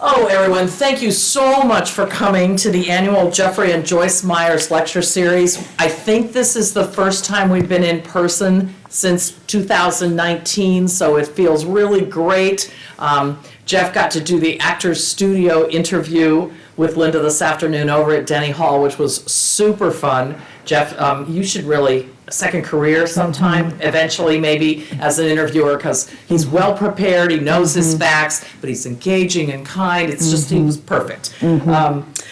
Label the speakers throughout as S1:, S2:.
S1: Oh, everyone, thank you so much for coming to the annual Jeffrey and Joyce Myers Lecture Series. I think this is the first time we've been in person since 2019, so it feels really great. Jeff got to do the Actors Studio interview with Linda this afternoon over at Denny Hall, which was super fun. Jeff, you should really, second career sometime, eventually maybe, as an interviewer, because he's well prepared, he knows his facts, but he's engaging and kind. It's just, he was perfect.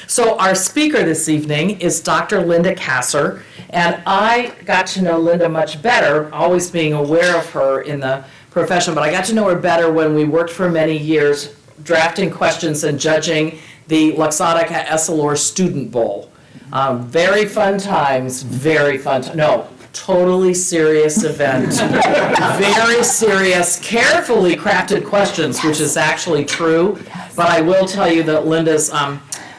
S1: So our speaker this evening is Dr. Linda Casser, and I got to know Linda much better, always being aware of her in the profession, but I got to know her better when we worked for many years drafting questions and judging the Luxottica Essilor Student Bowl. Very fun times, very fun, no, totally serious event. Very serious, carefully crafted questions, which is actually true, but I will tell you that Linda's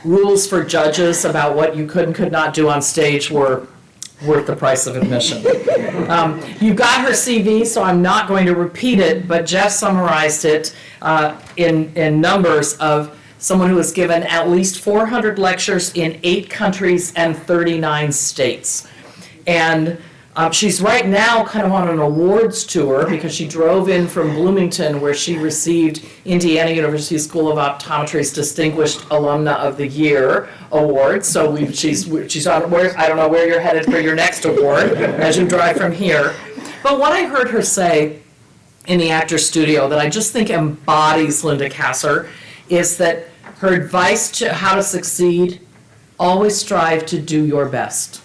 S1: rules for judges about what you could and could not do on stage were worth the price of admission. You've got her CV, so I'm not going to repeat it, but Jeff summarized it in numbers of someone who has given at least 400 lectures in 8 countries and 39 states. And she's right now kind of on an awards tour because she drove in from Bloomington, where she received Indiana University School of Optometry's Distinguished Alumna of the Year award. So she's on, I don't know where you're headed for your next award as you drive from here. But what I heard her say in the Actors Studio that I just think embodies Linda Casser is that her advice to how to succeed: always strive to do your best.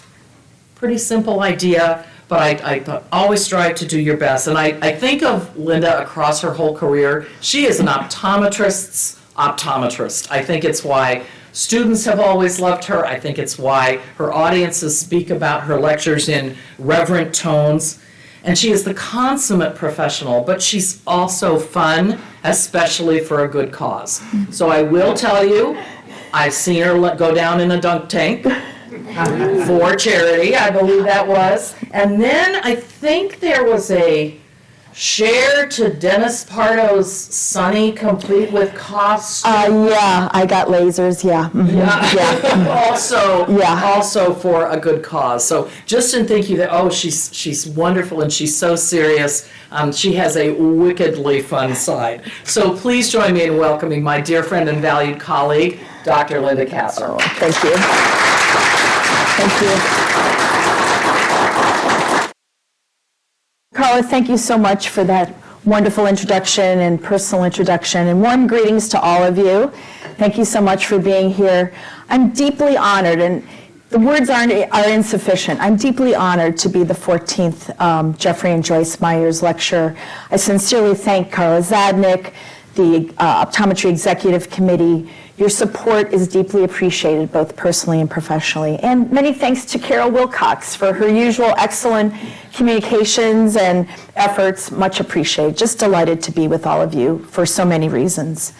S1: Pretty simple idea, but I thought always strive to do your best. And I think of Linda across her whole career. She is an optometrist's optometrist. I think it's why students have always loved her. I think it's why her audiences speak about her lectures in reverent tones. And she is the consummate professional, but she's also fun, especially for a good cause. So I will tell you, I've seen her go down in a dunk tank for charity, I believe that was. And then I think there was a share to Dennis Pardo's Sunny, complete with costume.
S2: Yeah, I got lasers, yeah.
S1: Also for a good cause. So just in thinking that, she's wonderful and she's so serious, she has a wickedly fun side. So please join me in welcoming my dear friend and valued colleague, Dr. Linda Casser.
S2: Oh, thank you. Thank you. Carla, thank you so much for that wonderful introduction and personal introduction, and warm greetings to all of you. Thank you so much for being here. I'm deeply honored, and the words are insufficient. I'm deeply honored to be the 14th Jeffrey and Joyce Myers Lecturer. I sincerely thank Carla Zadnik, the Optometry Executive Committee. Your support is deeply appreciated, both personally and professionally. And many thanks to Carol Wilcox for her usual excellent communications and efforts, much appreciated. Just delighted to be with all of you for so many reasons.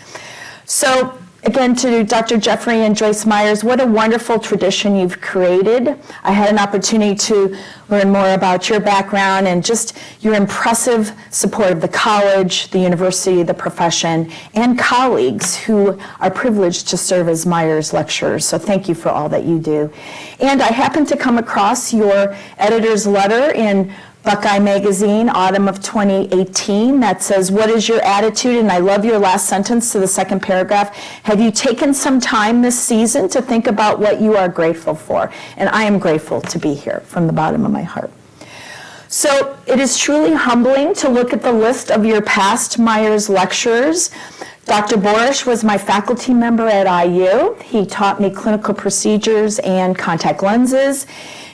S2: So again, to Dr. Jeffrey and Joyce Myers, what a wonderful tradition you've created. I had an opportunity to learn more about your background and just your impressive support of the college, the university, the profession, and colleagues who are privileged to serve as Myers lecturers. So thank you for all that you do. And I happened to come across your editor's letter in Buckeye Magazine, autumn of 2018, that says, "What is your attitude?" And I love your last sentence to the second paragraph. "Have you taken some time this season to think about what you are grateful for?" And I am grateful to be here from the bottom of my heart. So it is truly humbling to look at the list of your past Myers lecturers. Dr. Borish was my faculty member at IU. He taught me clinical procedures and contact lenses,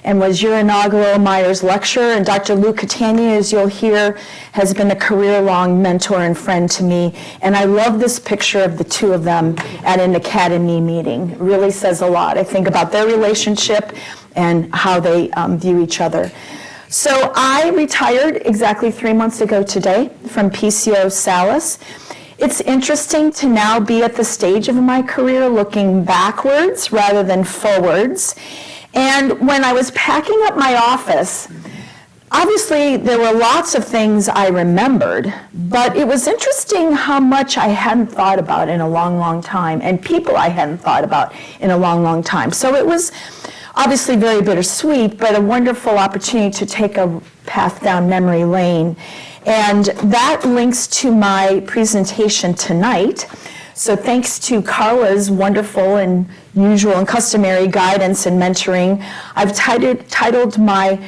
S2: and was your inaugural Myers lecturer. And Dr. Lou Catania, as you'll hear, has been a career-long mentor and friend to me. And I love this picture of the two of them at an academy meeting. It really says a lot, I think, about their relationship and how they view each other. So I retired exactly 3 months ago today from PCO Salus. It's interesting to now be at the stage of my career looking backwards rather than forwards. And when I was packing up my office, obviously, there were lots of things I remembered, but it was interesting how much I hadn't thought about in a long, long time, and people I hadn't thought about in a long, long time. So it was obviously very bittersweet, but a wonderful opportunity to take a path down memory lane. And that links to my presentation tonight. So thanks to Carla's wonderful and usual and customary guidance and mentoring, I've titled my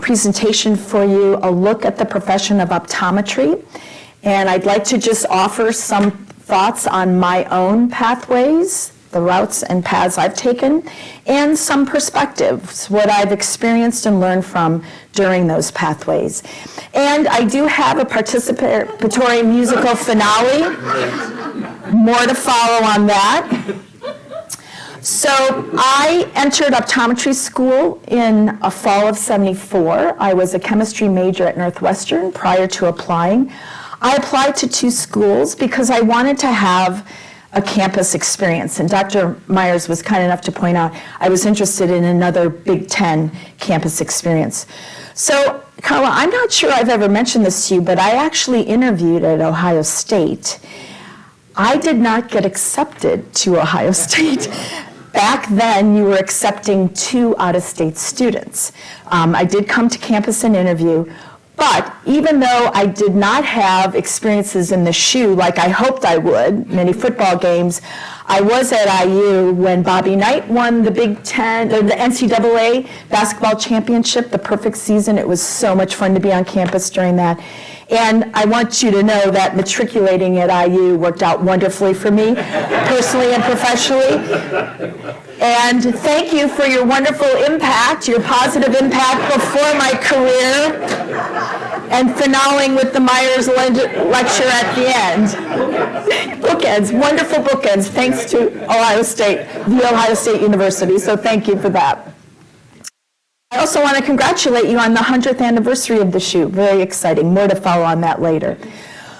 S2: presentation for you, A Look at the Profession of Optometry. And I'd like to just offer some thoughts on my own pathways, the routes and paths I've taken, and some perspectives, what I've experienced and learned from during those pathways. And I do have a participatory musical finale. More to follow on that. So I entered optometry school in a fall of '74. I was a chemistry major at Northwestern prior to applying. I applied to 2 schools because I wanted to have a campus experience. And Dr. Myers was kind enough to point out I was interested in another Big Ten campus experience. So, Carla, I'm not sure I've ever mentioned this to you, but I actually interviewed at Ohio State. I did not get accepted to Ohio State. Back then, you were accepting 2 out-of-state students. I did come to campus and interview, but even though I did not have experiences in the shoe like I hoped I would, many football games, I was at IU when Bobby Knight won the Big Ten, or the NCAA basketball championship, the perfect season. It was so much fun to be on campus during that. And I want you to know that matriculating at IU worked out wonderfully for me, personally and professionally. And thank you for your wonderful impact, your positive impact before my career, and finaling with the Myers lecture at the end. Bookends, wonderful bookends, thanks to Ohio State, the Ohio State University, so thank you for that. I also want to congratulate you on the 100th anniversary of the shoe. Very exciting. More to follow on that later.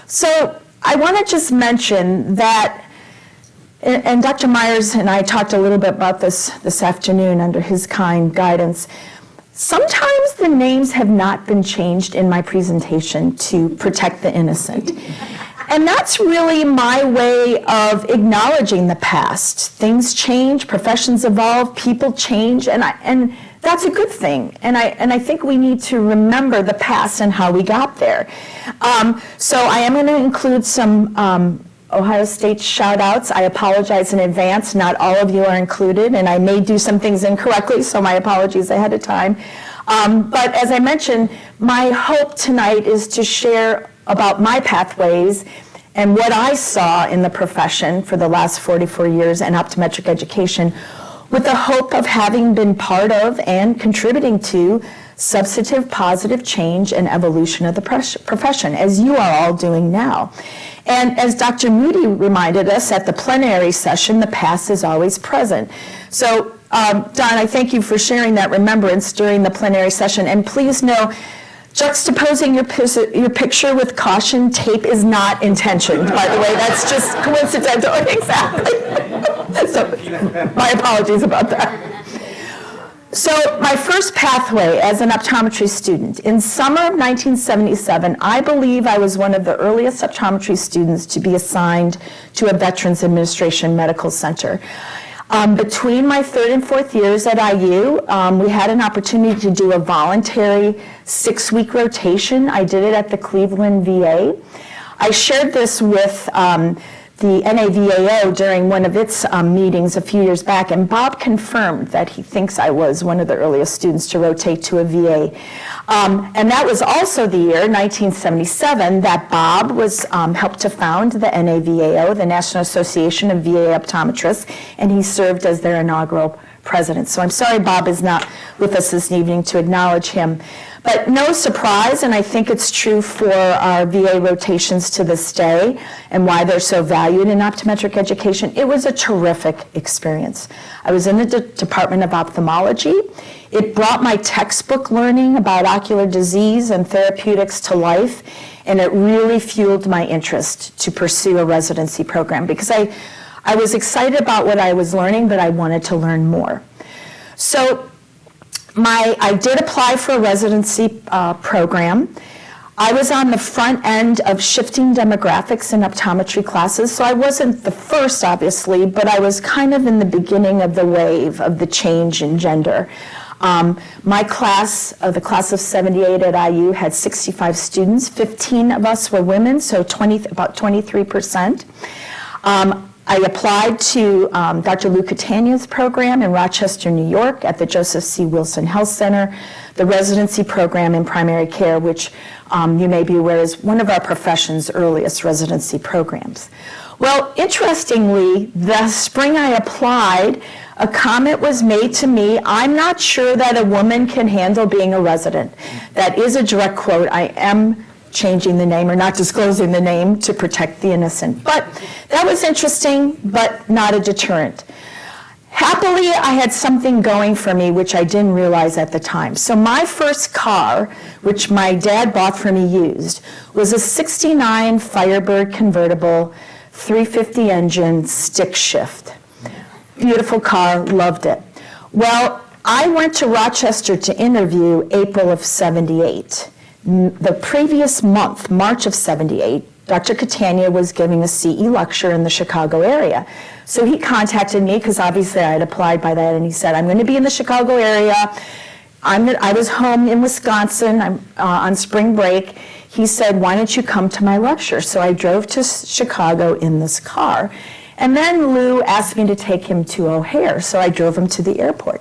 S2: So I want to just mention that, and Dr. Myers and I talked a little bit about this afternoon under his kind guidance. Sometimes the names have not been changed in my presentation to protect the innocent. And that's really my way of acknowledging the past. Things change, professions evolve, people change, and that's a good thing. And I think we need to remember the past and how we got there. So I am going to include some Ohio State shout-outs. I apologize in advance. Not all of you are included, and I may do some things incorrectly, so my apologies ahead of time. But as I mentioned, my hope tonight is to share about my pathways and what I saw in the profession for the last 44 years in optometric education, with the hope of having been part of and contributing to substantive positive change and evolution of the profession, as you are all doing now. And as Dr. Moody reminded us at the plenary session, the past is always present. So, Don, I thank you for sharing that remembrance during the plenary session. And please know, juxtaposing your picture with caution tape is not intentioned, by the way. That's just coincidental. Exactly. So, my apologies about that. So my first pathway as an optometry student, in summer of 1977, I believe I was one of the earliest optometry students to be assigned to a Veterans Administration medical center. Between my 3rd and 4th years at IU, we had an opportunity to do a voluntary 6-week rotation. I did it at the Cleveland VA. I shared this with the NAVAO during one of its meetings a few years back, and Bob confirmed that he thinks I was one of the earliest students to rotate to a VA. And that was also the year, 1977, that Bob was helped to found the NAVAO, the National Association of VA Optometrists, and he served as their inaugural president. So I'm sorry Bob is not with us this evening to acknowledge him. But no surprise, and I think it's true for our VA rotations to this day and why they're so valued in optometric education, it was a terrific experience. I was in the Department of Ophthalmology. It brought my textbook learning about ocular disease and therapeutics to life, and it really fueled my interest to pursue a residency program because I was excited about what I was learning, but I wanted to learn more. So I did apply for a residency program. I was on the front end of shifting demographics in optometry classes, so I wasn't the first, obviously, but I was kind of in the beginning of the wave of the change in gender. My class, the class of 78 at IU, had 65 students. 15 of us were women, so about 23%. I applied to Dr. Lou Catania's program in Rochester, New York at the Joseph C. Wilson Health Center, the residency program in primary care, which you may be aware is one of our profession's earliest residency programs. Well, interestingly, the spring I applied, a comment was made to me, "I'm not sure that a woman can handle being a resident." That is a direct quote. I am changing the name or not disclosing the name to protect the innocent. But that was interesting, but not a deterrent. Happily, I had something going for me which I didn't realize at the time. So my first car, which my dad bought for me used, was a 69 Firebird convertible, 350 engine, stick shift. Beautiful car, loved it. Well, I went to Rochester to interview April of 78. The previous month, March of 78, Dr. Catania was giving a CE lecture in the Chicago area. So he contacted me because obviously I had applied by that, and he said, "I'm going to be in the Chicago area. I was home in Wisconsin on spring break." He said, "Why don't you come to my lecture?" So I drove to Chicago in this car. And then Lou asked me to take him to O'Hare, so I drove him to the airport.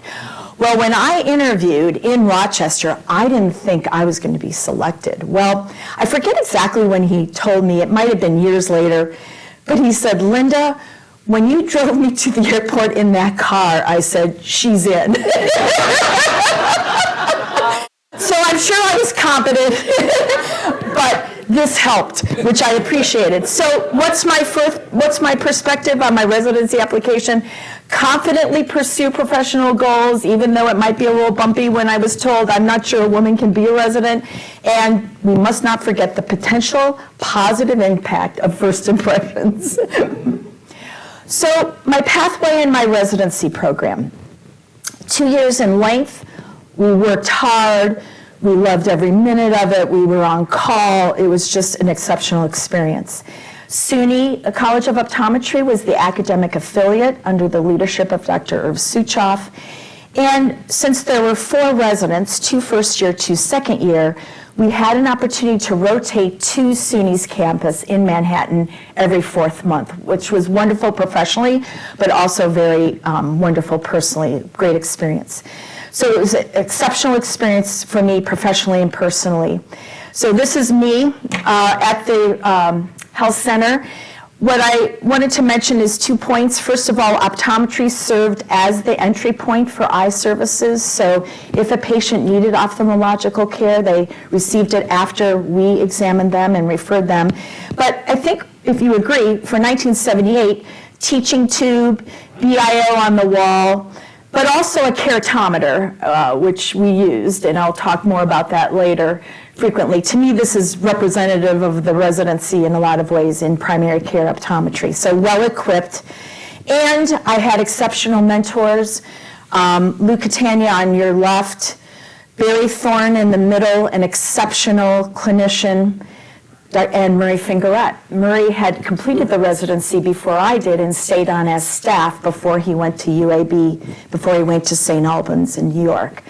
S2: Well, when I interviewed in Rochester, I didn't think I was going to be selected. Well, I forget exactly when he told me. It might have been years later. But he said, "Linda, when you drove me to the airport in that car," I said, "she's in." So I'm sure I was competent, but this helped, which I appreciated. So what's my perspective on my residency application? Confidently pursue professional goals, even though it might be a little bumpy when I was told I'm not sure a woman can be a resident. And we must not forget the potential positive impact of first impressions. So my pathway in my residency program, 2 years in length. We worked hard. We loved every minute of it. We were on call. It was just an exceptional experience. SUNY College of Optometry was the academic affiliate under the leadership of Dr. Irv Suchoff. And since there were 4 residents, 2 first year, 2 second year, we had an opportunity to rotate to SUNY's campus in Manhattan every 4th month, which was wonderful professionally, but also very wonderful personally, great experience. So it was an exceptional experience for me professionally and personally. So this is me at the health center. What I wanted to mention is 2 points. First of all, optometry served as the entry point for eye services. So if a patient needed ophthalmological care, they received it after we examined them and referred them. But I think, if you agree, for 1978, teaching tube, BIO on the wall, but also a keratometer, which we used, and I'll talk more about that later frequently. To me, this is representative of the residency in a lot of ways in primary care optometry. So well-equipped. And I had exceptional mentors. Lou Catania on your left, Barry Thorne in the middle, an exceptional clinician, and Murray Fingerette. Murray had completed the residency before I did and stayed on as staff before he went to UAB, before he went to St. Albans in New York.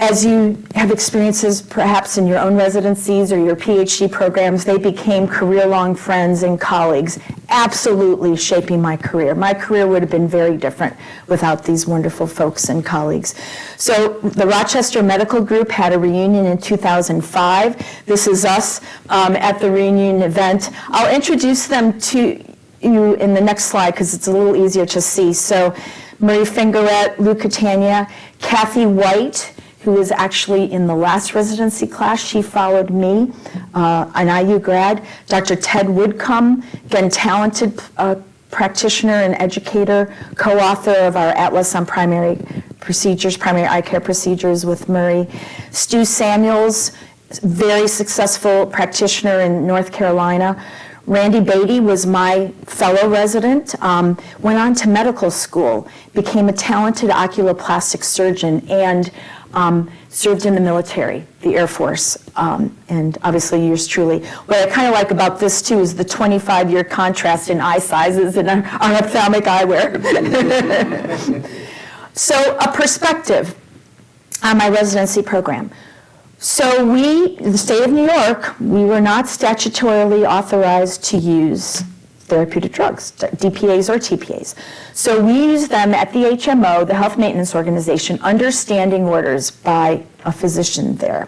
S2: As you have experiences perhaps in your own residencies or your PhD programs, they became career-long friends and colleagues, absolutely shaping my career. My career would have been very different without these wonderful folks and colleagues. So the Rochester Medical Group had a reunion in 2005. This is us at the reunion event. I'll introduce them to you in the next slide because it's a little easier to see. So Murray Fingerette, Lou Catania, Kathy White, who was actually in the last residency class. She followed me, an IU grad. Dr. Ted Woodcomb, again, talented practitioner and educator, co-author of our Atlas on Primary Procedures, Primary Eye Care Procedures with Murray. Stu Samuels, very successful practitioner in North Carolina. Randy Beatty was my fellow resident, went on to medical school, became a talented oculoplastic surgeon, and served in the military, the Air Force, and obviously yours truly. What I kind of like about this, too, is the 25-year contrast in eye sizes and our ophthalmic eyewear. So a perspective on my residency program. So the state of New York, we were not statutorily authorized to use therapeutic drugs, DPAs or TPAs. So we use them at the HMO, the Health Maintenance Organization, under standing orders by a physician there.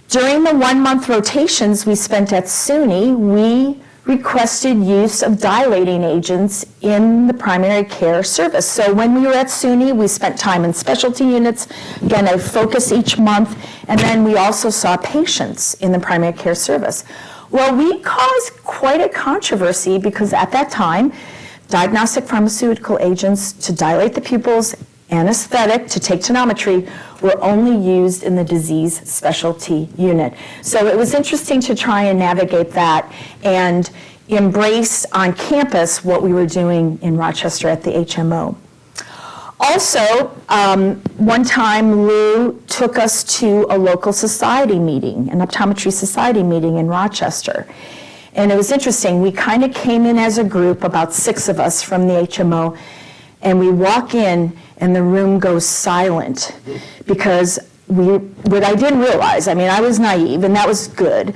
S2: During the 1-month rotations we spent at SUNY, we requested use of dilating agents in the primary care service. So when we were at SUNY, we spent time in specialty units, again, a focus each month, and then we also saw patients in the primary care service. Well, we caused quite a controversy because at that time, diagnostic pharmaceutical agents to dilate the pupils, anesthetic to take tonometry, were only used in the disease specialty unit. So it was interesting to try and navigate that and embrace on campus what we were doing in Rochester at the HMO. Also, one time Lou took us to a local society meeting, an optometry society meeting in Rochester. And it was interesting, we kind of came in as a group, about 6 of us from the HMO, and we walk in and the room goes silent because what I didn't realize, I mean, I was naive and that was good.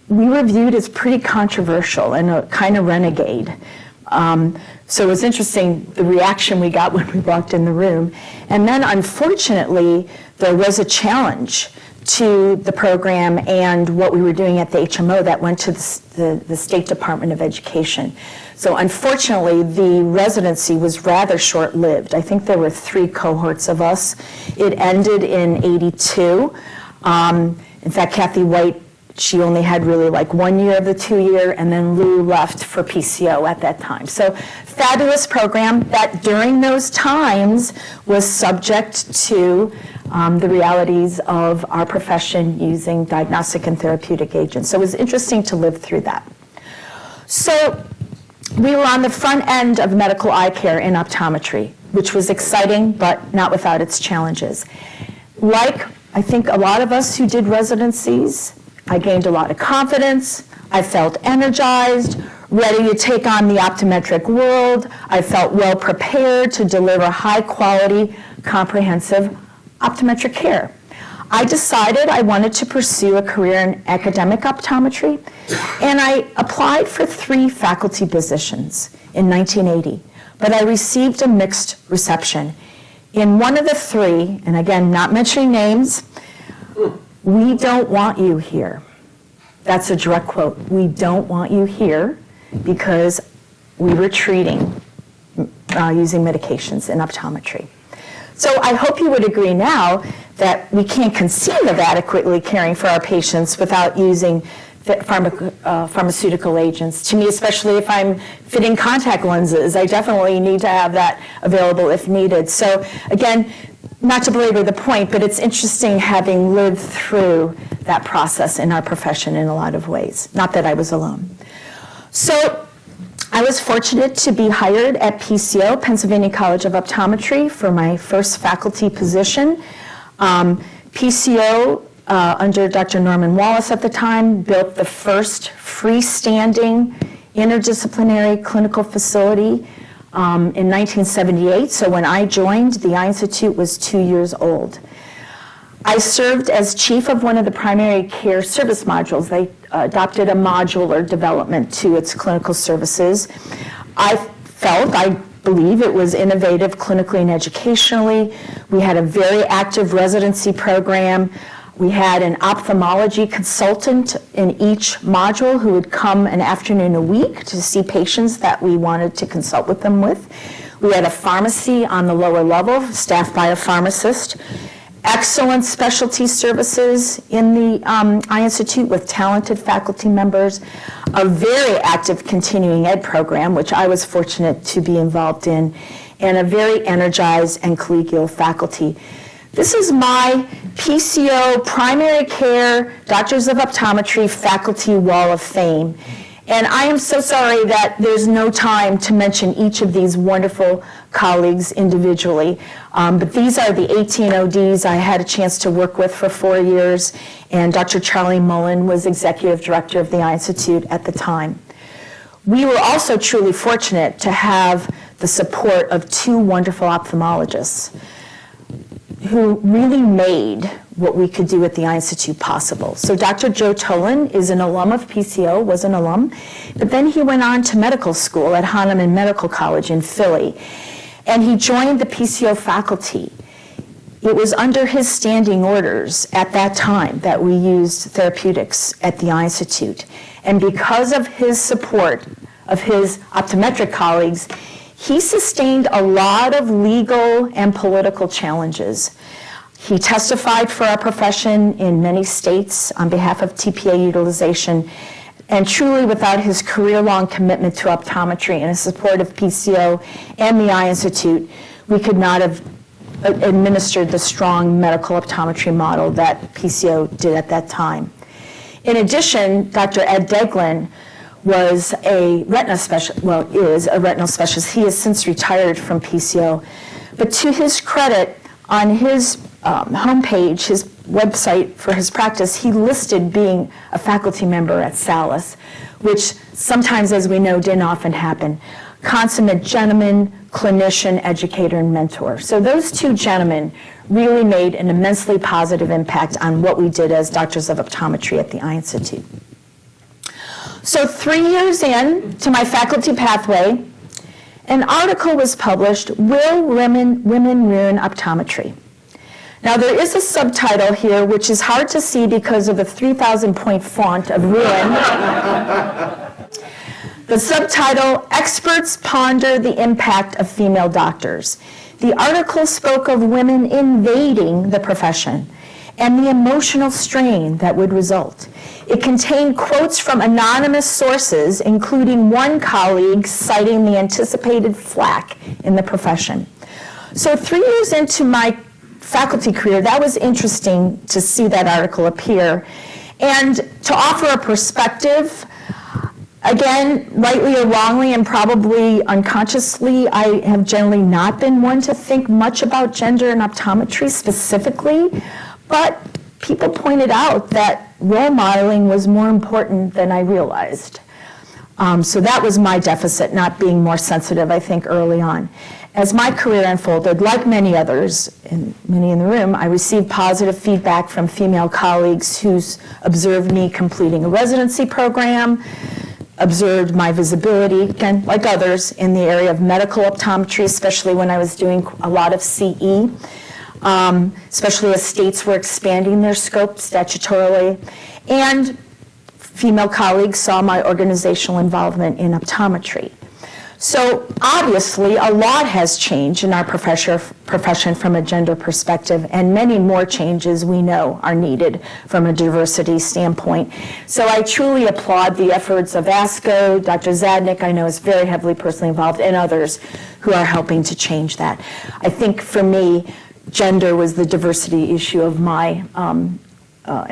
S2: We were viewed as pretty controversial and a kind of renegade. So it was interesting the reaction we got when we walked in the room. And then unfortunately, there was a challenge to the program and what we were doing at the HMO that went to the State Department of Education. So unfortunately, the residency was rather short-lived. I think there were 3 cohorts of us. It ended in '82. In fact, Kathy White, she only had really like 1 year of the 2-year, and then Lou left for PCO at that time. So fabulous program that during those times was subject to the realities of our profession using diagnostic and therapeutic agents. So it was interesting to live through that. So we were on the front end of medical eye care in optometry, which was exciting, but not without its challenges. Like, I think a lot of us who did residencies, I gained a lot of confidence. I felt energized, ready to take on the optometric world. I felt well prepared to deliver high quality, comprehensive optometric care. I decided I wanted to pursue a career in academic optometry, and I applied for 3 faculty positions in 1980, but I received a mixed reception. In one of the 3, and again, not mentioning names, "We don't want you here." That's a direct quote. "We don't want you here," because we were treating using medications in optometry. So I hope you would agree now that we can't conceive of adequately caring for our patients without using pharmaceutical agents. To me, especially if I'm fitting contact lenses, I definitely need to have that available if needed. So again, not to belabor the point, but it's interesting having lived through that process in our profession in a lot of ways. Not that I was alone. So I was fortunate to be hired at PCO, Pennsylvania College of Optometry, for my first faculty position. PCO, under Dr. Norman Wallace at the time, built the first freestanding interdisciplinary clinical facility in 1978. So when I joined, the Eye Institute was 2 years old. I served as chief of one of the primary care service modules. They adopted a modular development to its clinical services. I believe it was innovative clinically and educationally. We had a very active residency program. We had an ophthalmology consultant in each module who would come an afternoon a week to see patients that we wanted to consult with them with. We had a pharmacy on the lower level, staffed by a pharmacist. Excellent specialty services in the Eye Institute with talented faculty members. A very active continuing ed program, which I was fortunate to be involved in, and a very energized and collegial faculty. This is my PCO Primary Care Doctors of Optometry Faculty Wall of Fame. And I am so sorry that there's no time to mention each of these wonderful colleagues individually. But these are the 18 ODs I had a chance to work with for 4 years, and Dr. Charlie Mullen was executive director of the Eye Institute at the time. We were also truly fortunate to have the support of 2 wonderful ophthalmologists who really made what we could do at the Eye Institute possible. So Dr. Joe Tolan is an alum of PCO, was an alum, but then he went on to medical school at Hahnemann Medical College in Philly, and he joined the PCO faculty. It was under his standing orders at that time that we used therapeutics at the Eye Institute. And because of his support of his optometric colleagues, he sustained a lot of legal and political challenges. He testified for our profession in many states on behalf of TPA utilization, and truly without his career-long commitment to optometry and his support of PCO and the Eye Institute, we could not have administered the strong medical optometry model that PCO did at that time. In addition, Dr. Ed Deglin was a retina specialist, is a retinal specialist. He has since retired from PCO. But to his credit, on his homepage, his website for his practice, he listed being a faculty member at Salus, which sometimes, as we know, didn't often happen. Consummate gentleman, clinician, educator, and mentor. So those 2 gentlemen really made an immensely positive impact on what we did as doctors of optometry at the Eye Institute. So 3 years in to my faculty pathway, an article was published, Will Women Ruin Optometry? Now there is a subtitle here which is hard to see because of the 3,000-point font of ruin. The subtitle, Experts Ponder the Impact of Female Doctors. The article spoke of women invading the profession and the emotional strain that would result. It contained quotes from anonymous sources, including one colleague citing the anticipated flack in the profession. So 3 years into my faculty career, that was interesting to see that article appear. And to offer a perspective, again, rightly or wrongly, and probably unconsciously, I have generally not been one to think much about gender and optometry specifically, but people pointed out that role modeling was more important than I realized. So that was my deficit, not being more sensitive, I think, early on. As my career unfolded, like many others, and many in the room, I received positive feedback from female colleagues who observed me completing a residency program, observed my visibility, again, like others, in the area of medical optometry, especially when I was doing a lot of CE, especially as states were expanding their scope statutorily. And female colleagues saw my organizational involvement in optometry. So obviously, a lot has changed in our profession from a gender perspective, and many more changes we know are needed from a diversity standpoint. So I truly applaud the efforts of ASCO, Dr. Zadnik, I know is very heavily personally involved, and others who are helping to change that. I think for me, gender was the diversity issue of my, and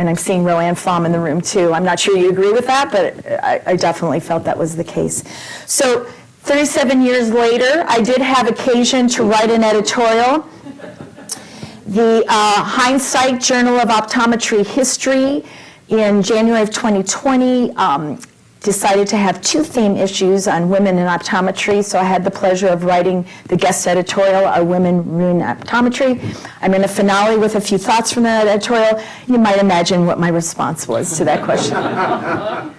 S2: I'm seeing Roanne Flom in the room too. I'm not sure you agree with that, but I definitely felt that was the case. So 37 years later, I did have occasion to write an editorial. The Hindsight Journal of Optometry History in January of 2020 decided to have 2 theme issues on women in optometry, so I had the pleasure of writing the guest editorial, Are Women Ruin Optometry? I'm in a finale with a few thoughts from that editorial. You might imagine what my response was to that question.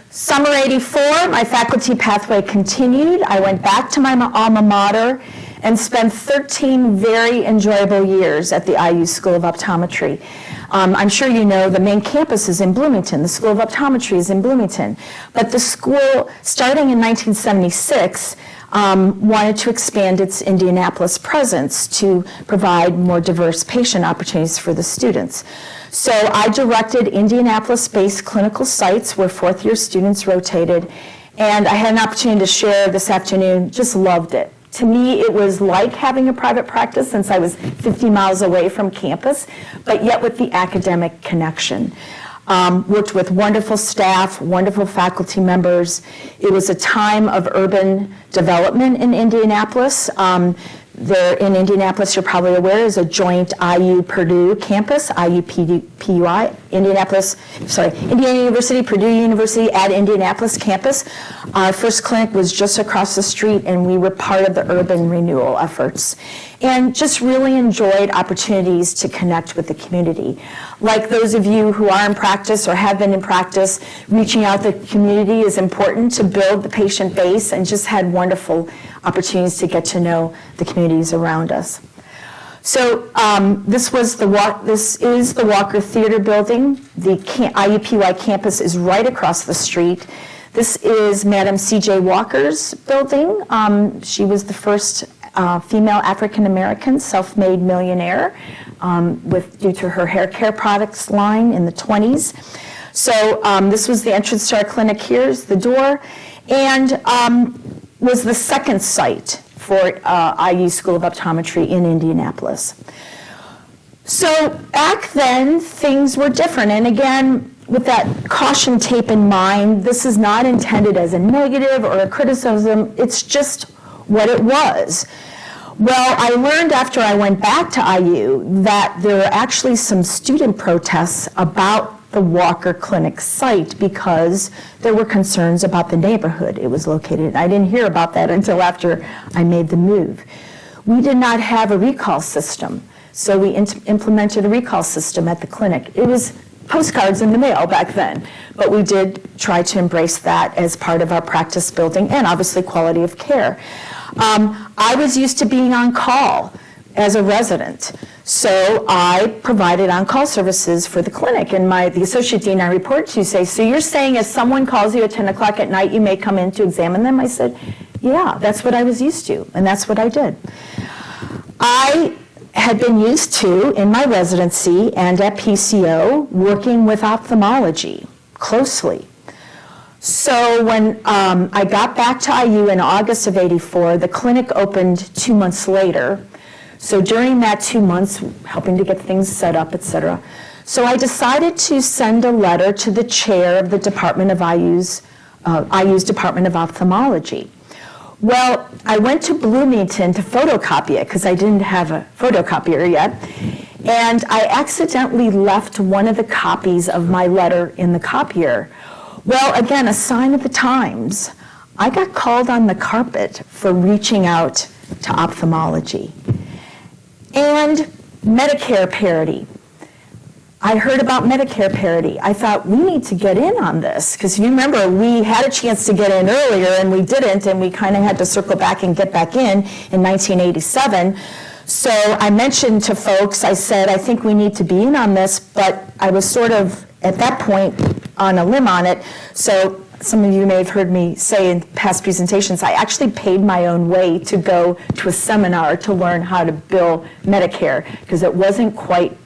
S2: Summer 84, my faculty pathway continued. I went back to my alma mater and spent 13 very enjoyable years at the IU School of Optometry. I'm sure you know the main campus is in Bloomington. The School of Optometry is in Bloomington. But the school, starting in 1976, wanted to expand its Indianapolis presence to provide more diverse patient opportunities for the students. So I directed Indianapolis-based clinical sites where 4th-year students rotated, and I had an opportunity to share this afternoon, just loved it. To me, it was like having a private practice since I was 50 miles away from campus, but yet with the academic connection. worked with wonderful staff, wonderful faculty members. It was a time of urban development in Indianapolis. There in Indianapolis, you're probably aware, is a joint IU-Purdue campus, IU-PUI, Indiana University, Purdue University at Indianapolis campus. Our first clinic was just across the street, and we were part of the urban renewal efforts. And just really enjoyed opportunities to connect with the community. Like those of you who are in practice or have been in practice, reaching out to the community is important to build the patient base, and just had wonderful opportunities to get to know the communities around us. So this is the Walker Theater building. The IUPUI campus is right across the street. This is Madam C.J. Walker's building. She was the first female African-American self-made millionaire due to her hair care products line in the 20s. So this was the entrance to our clinic. Here's the door. And was the second site for IU School of Optometry in Indianapolis. So back then, things were different. And again, with that caution tape in mind, this is not intended as a negative or a criticism. It's just what it was. Well, I learned after I went back to IU that there were actually some student protests about the Walker Clinic site because there were concerns about the neighborhood it was located in. I didn't hear about that until after I made the move. We did not have a recall system, so we implemented a recall system at the clinic. It was postcards in the mail back then, but we did try to embrace that as part of our practice building and obviously quality of care. I was used to being on call as a resident. So I provided on-call services for the clinic, and the associate dean I report to say, so you're saying if someone calls you at 10 o'clock at night, you may come in to examine them? I said, yeah, that's what I was used to, and that's what I did. I had been used to, in my residency and at PCO, working with ophthalmology closely. So when I got back to IU in August of '84, the clinic opened 2 months later. So during that 2 months, helping to get things set up, et cetera. So I decided to send a letter to the chair of the Department of IU's Department of Ophthalmology. Well, I went to Bloomington to photocopy it because I didn't have a photocopier yet. And I accidentally left one of the copies of my letter in the copier. Well, again, a sign of the times. I got called on the carpet for reaching out to ophthalmology. And Medicare parity. I heard about Medicare parity. I thought, we need to get in on this, because if you remember, we had a chance to get in earlier and we didn't, and we kind of had to circle back and get back in 1987. So I mentioned to folks, I said, I think we need to be in on this, but I was sort of, at that point, on a limb on it. So some of you may have heard me say in past presentations, I actually paid my own way to go to a seminar to learn how to bill Medicare, because it wasn't quite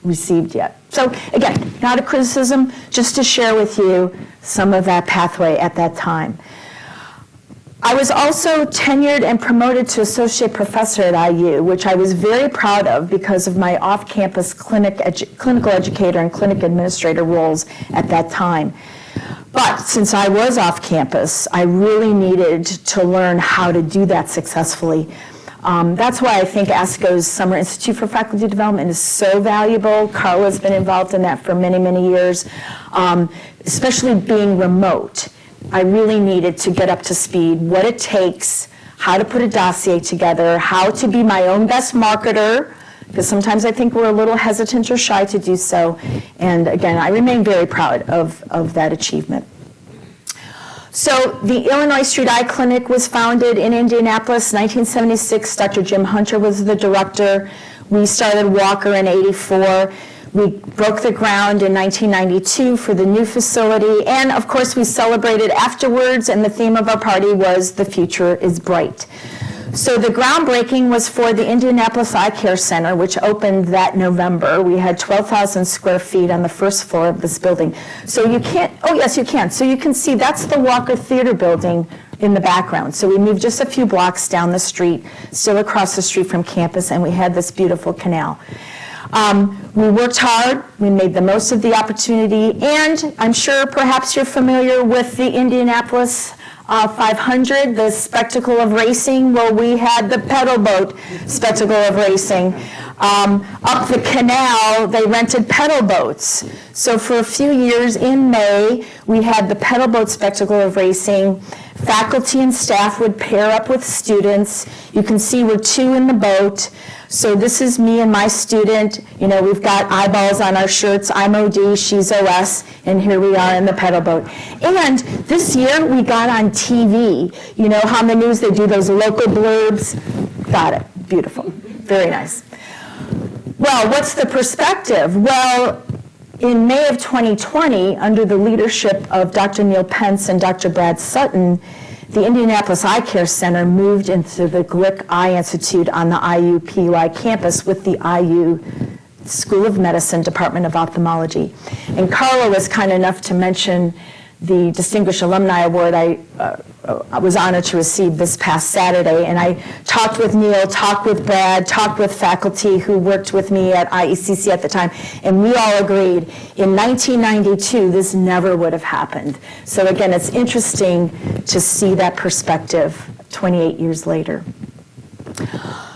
S2: received yet. So again, not a criticism, just to share with you some of that pathway at that time. I was also tenured and promoted to associate professor at IU, which I was very proud of because of my off-campus clinical educator and clinic administrator roles at that time. But since I was off campus, I really needed to learn how to do that successfully. That's why I think ASCO's Summer Institute for Faculty Development is so valuable. Carla's been involved in that for many, many years, especially being remote. I really needed to get up to speed, what it takes, how to put a dossier together, how to be my own best marketer, because sometimes I think we're a little hesitant or shy to do so. And again, I remain very proud of that achievement. So the Illinois Street Eye Clinic was founded in Indianapolis, 1976. Dr. Jim Hunter was the director. We started Walker in '84. We broke the ground in 1992 for the new facility. And of course, we celebrated afterwards, and the theme of our party was "The Future is Bright." So the groundbreaking was for the Indianapolis Eye Care Center, which opened that November. We had 12,000 square feet on the first floor of this building. So you can't, oh yes, you can. So you can see that's the Walker Theater building in the background. So we moved just a few blocks down the street, still across the street from campus, and we had this beautiful canal. We worked hard, we made the most of the opportunity, and I'm sure perhaps you're familiar with the Indianapolis 500, the spectacle of racing. Well, we had the pedal boat spectacle of racing. Up the canal, they rented pedal boats. So for a few years in May, we had the pedal boat spectacle of racing. Faculty and staff would pair up with students. You can see we're 2 in the boat. So this is me and my student. You know, we've got eyeballs on our shirts. I'm OD, she's OS, and here we are in the pedal boat. And this year we got on TV. You know how in the news they do those local blurbs? Got it. Beautiful. Very nice. Well, what's the perspective? Well, in May of 2020, under the leadership of Dr. Neil Pence and Dr. Brad Sutton, the Indianapolis Eye Care Center moved into the Glick Eye Institute on the IU-PUI campus with the IU School of Medicine, Department of Ophthalmology. And Carla was kind enough to mention the Distinguished Alumni Award I was honored to receive this past Saturday. And I talked with Neil, talked with Brad, talked with faculty who worked with me at IECC at the time, and we all agreed in 1992 this never would have happened. So again, it's interesting to see that perspective 28 years later.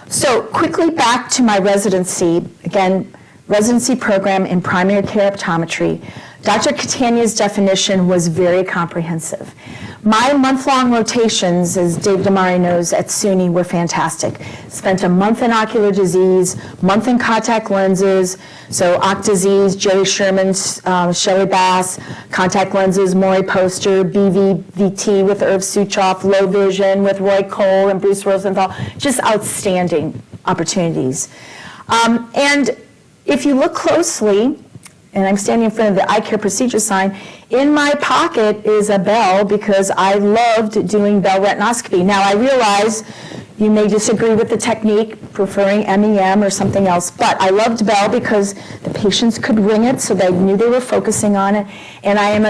S2: So quickly back to my residency, again, residency program in primary care optometry. Dr. Catania's definition was very comprehensive. My month-long rotations, as Dave Damari knows, at SUNY were fantastic. Spent a month in ocular disease, month in contact lenses, so OC disease, Jerry Sherman, Shelley Bass, contact lenses, Maury Poster, BVVT with Irv Suchoff, low vision with Roy Cole and Bruce Rosenthal, just outstanding opportunities. And if you look closely, and I'm standing in front of the eye care procedure sign, in my pocket is a Bell because I loved doing Bell retinoscopy. Now I realize you may disagree with the technique, preferring MEM or something else, but I loved Bell because the patients could ring it so they knew they were focusing on it, and I am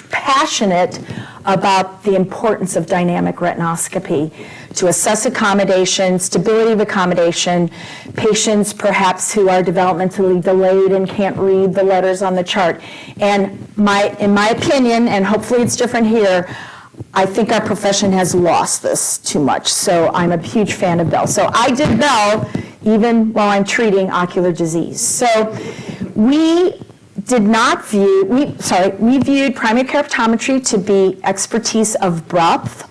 S2: passionate about the importance of dynamic retinoscopy to assess accommodation, stability of accommodation, patients perhaps who are developmentally delayed and can't read the letters on the chart. And in my opinion, and hopefully it's different here, I think our profession has lost this too much. So I'm a huge fan of Bell. So I did Bell even while I'm treating ocular disease. So we viewed primary care optometry to be expertise of breadth,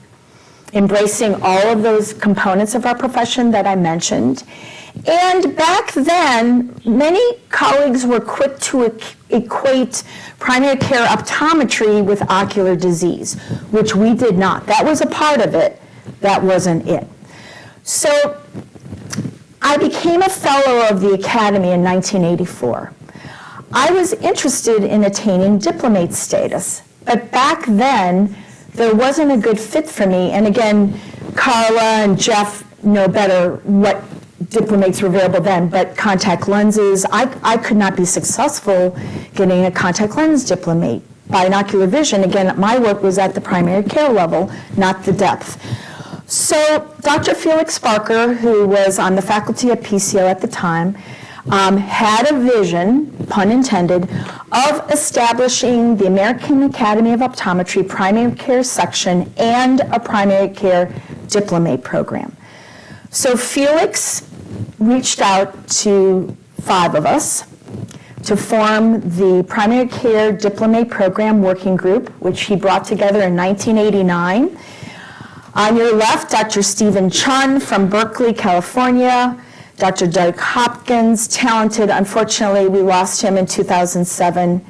S2: embracing all of those components of our profession that I mentioned. And back then, many colleagues were quick to equate primary care optometry with ocular disease, which we did not. That was a part of it. That wasn't it. So I became a fellow of the Academy in 1984. I was interested in attaining diplomate status, but back then, there wasn't a good fit for me. And again, Carla and Jeff know better what diplomates were available then, but contact lenses, I could not be successful getting a contact lens diplomate. Binocular vision, again, my work was at the primary care level, not the depth. So Dr. Felix Barker, who was on the faculty at PCO at the time, had a vision, pun intended, of establishing the American Academy of Optometry primary care section and a primary care diplomate program. So Felix reached out to 5 of us to form the primary care diplomate program working group, which he brought together in 1989. On your left, Dr. Stephen Chun from Berkeley, California. Dr. Doug Hopkins, talented. Unfortunately, we lost him in 2007.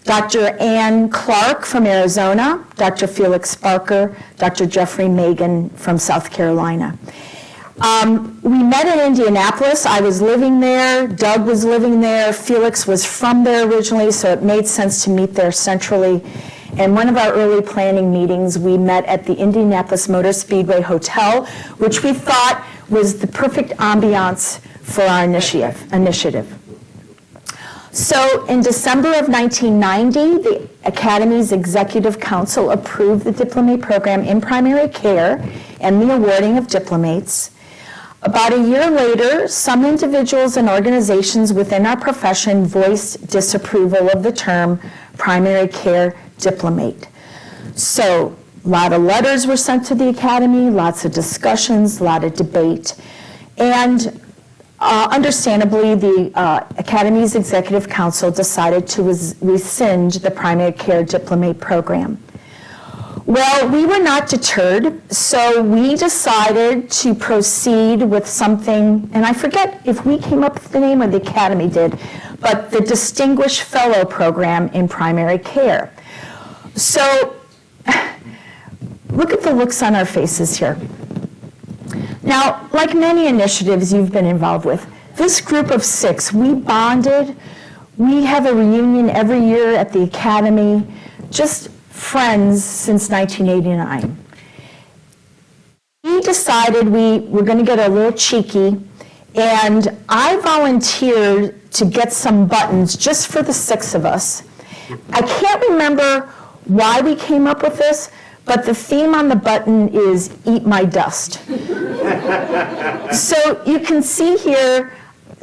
S2: Dr. Ann Clark from Arizona. Dr. Felix Barker. Dr. Jeffrey Megan from South Carolina. We met in Indianapolis. I was living there. Doug was living there. Felix was from there originally, so it made sense to meet there centrally. And one of our early planning meetings, we met at the Indianapolis Motor Speedway Hotel, which we thought was the perfect ambiance for our initiative. So in December of 1990, the Academy's Executive Council approved the diplomate program in primary care and the awarding of diplomates. About a year later, some individuals and organizations within our profession voiced disapproval of the term primary care diplomate. So a lot of letters were sent to the Academy, lots of discussions, a lot of debate. And understandably, the Academy's Executive Council decided to rescind the primary care diplomate program. Well, we were not deterred, so we decided to proceed with something, and I forget if we came up with the name or the Academy did, but the Distinguished Fellow Program in Primary Care. So, look at the looks on our faces here. Now, like many initiatives you've been involved with, this group of 6, we bonded. We have a reunion every year at the Academy, just friends since 1989. We decided we were going to get a little cheeky, and I volunteered to get some buttons just for the 6 of us. I can't remember why we came up with this, but the theme on the button is "Eat My Dust." So you can see here,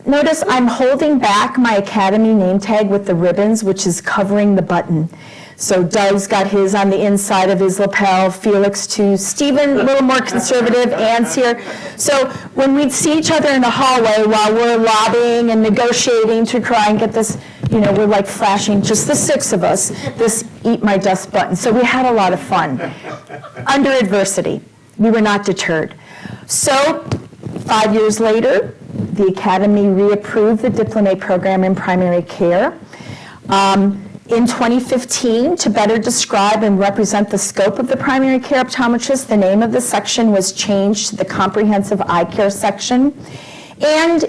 S2: notice I'm holding back my Academy name tag with the ribbons, which is covering the button. So Doug's got his on the inside of his lapel, Felix too, Stephen, a little more conservative, Anne's here. So when we'd see each other in the hallway while we're lobbying and negotiating to try and get this, we're like flashing, just the 6 of us, this "Eat My Dust" button. So we had a lot of fun. Under adversity, we were not deterred. So 5 years later, the Academy reapproved the diplomate program in primary care. In 2015, to better describe and represent the scope of the primary care optometrist, the name of the section was changed to the comprehensive eye care section. And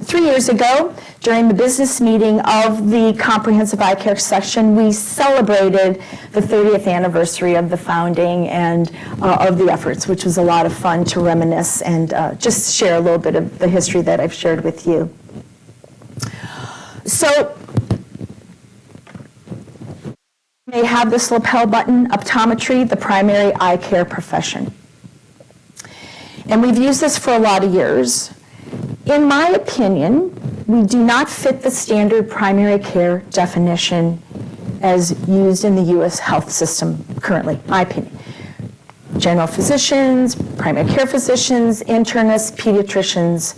S2: 3 years ago, during the business meeting of the comprehensive eye care section, we celebrated the 30th anniversary of the founding and of the efforts, which was a lot of fun to reminisce and just share a little bit of the history that I've shared with you. So, they have this lapel button, optometry, the primary eye care profession. And we've used this for a lot of years. In my opinion, we do not fit the standard primary care definition as used in the U.S. health system currently, my opinion. General physicians, primary care physicians, internists, pediatricians,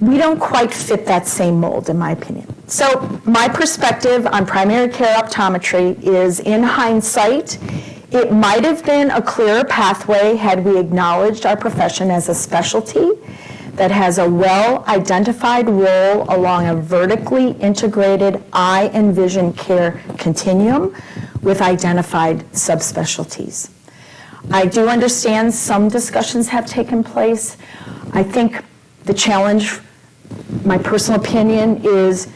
S2: we don't quite fit that same mold, in my opinion. So my perspective on primary care optometry is, in hindsight, it might have been a clearer pathway had we acknowledged our profession as a specialty that has a well-identified role along a vertically integrated eye and vision care continuum with identified subspecialties. I do understand some discussions have taken place. I think the challenge, my personal opinion, is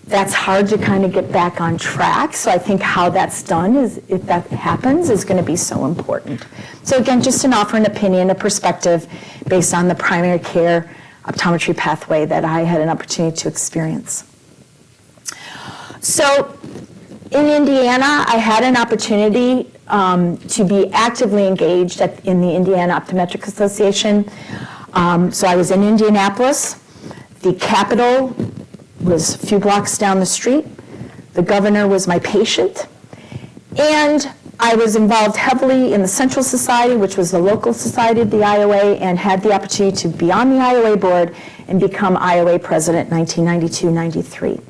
S2: that's hard to kind of get back on track. So I think how that's done, is if that happens, is going to be so important. So again, just an offer an opinion, a perspective based on the primary care optometry pathway that I had an opportunity to experience. So in Indiana, I had an opportunity to be actively engaged in the Indiana Optometric Association. So I was in Indianapolis. The Capitol was a few blocks down the street. The governor was my patient. And I was involved heavily in the Central Society, which was the local society of the IOA, and had the opportunity to be on the IOA board and become IOA president in 1992-93.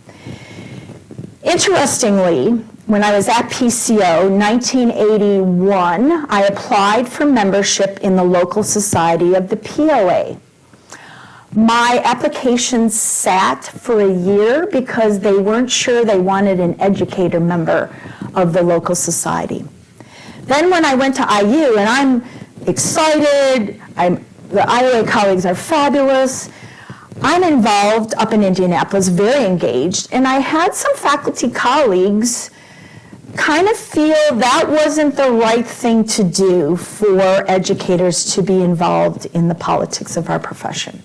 S2: Interestingly, when I was at PCO, 1981, I applied for membership in the local society of the POA. My application sat for a year because they weren't sure they wanted an educator member of the local society. Then when I went to IU, and I'm excited, the IOA colleagues are fabulous, I'm involved up in Indianapolis, very engaged, and I had some faculty colleagues kind of feel that wasn't the right thing to do for educators to be involved in the politics of our profession.